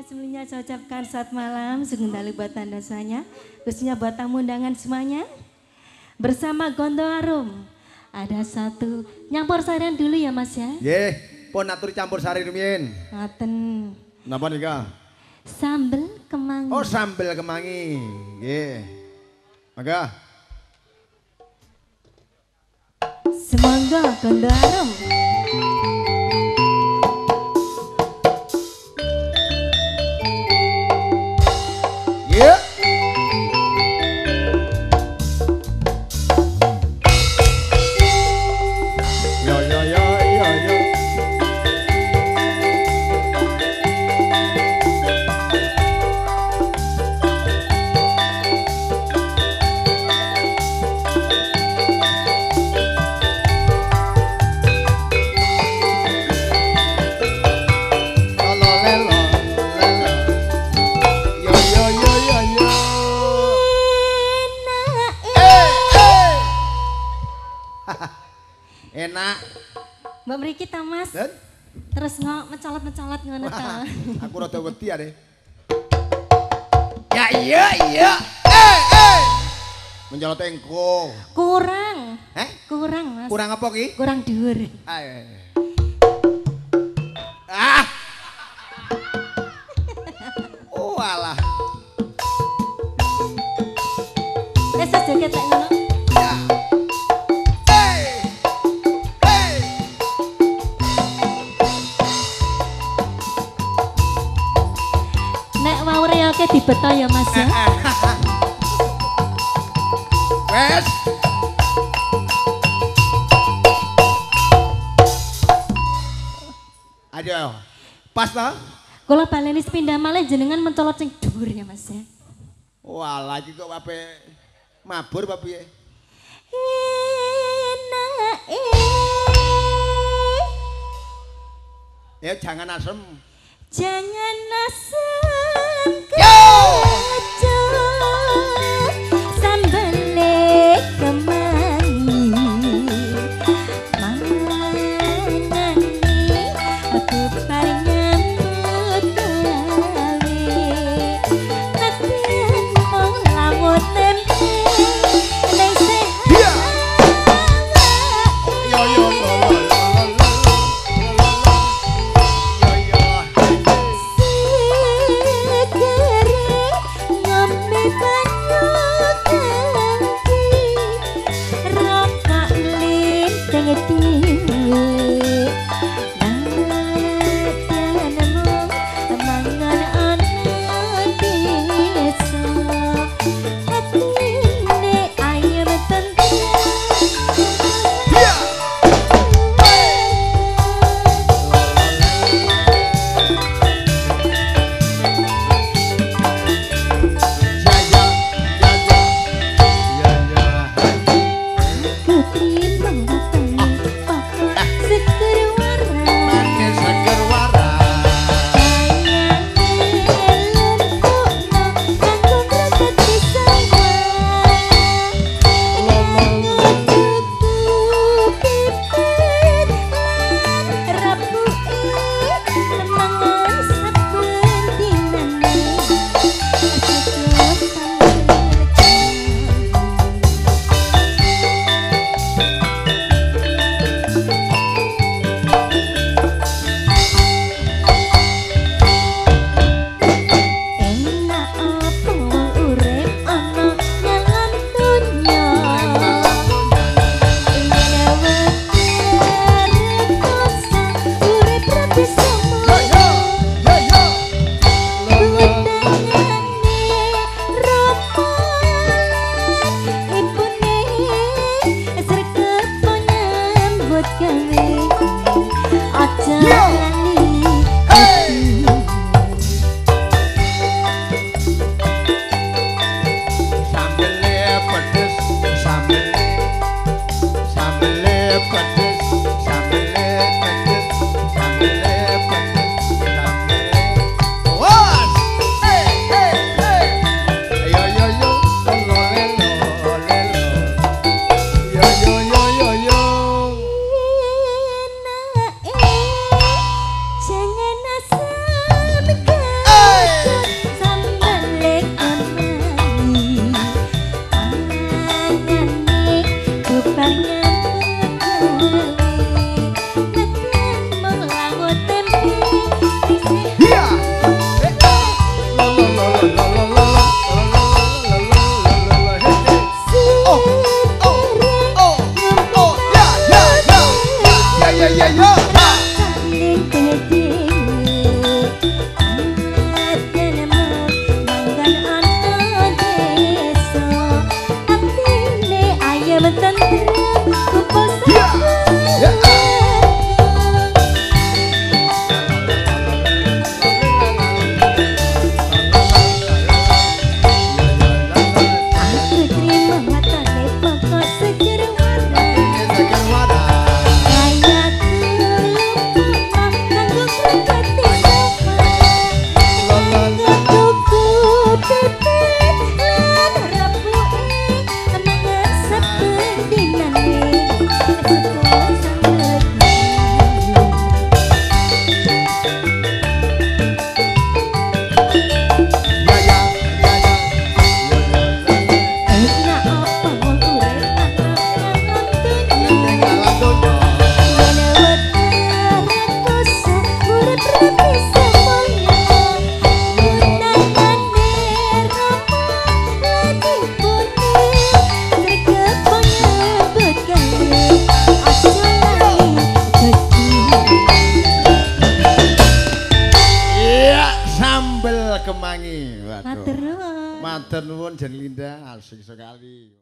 Sebelumnya saya ucapkan selamat malam, segendali buat anda semuanya, khususnya buat tamu undangan semuanya. Bersama Gondo Arum, ada satu nyampur sarian dulu ya mas ya. Nggih, pun atur campur sari rumiyin. Ngaten. Napa nika? Sambel kemangi. Oh, sambel kemangi. Nggih. Mangga. Semangga Gondo Arum. Yeah. Yo yo yo yo yo. Enak. Mbak Mriki ta mas. Dan? Terus mencolot-mencolot ngono ta. Aku rada wedi are. Ya iya iya. Mencolot engko. Kurang. Heh? Kurang mas. Kurang apa ki? Kurang dhuwur. Ah. Oh alah. Wes joget lek ngono. Ya. Nek mau reoke dibeto ya mas ya. Wes. Aduh. Pas ta? Kula baleni sepindah malih jenengan mencolot sing dhuwur ya mas ya. Walah iki kok ape mabur apa piye? Enak Ya jangan asem. jangan asam Yo! kecut sambele kemangi manani aku paling nyambut gawe latihan mau lawut tempe neng sehat Iya. Yo yo yo yo yo yo yo yo. dan Linda asik sekali.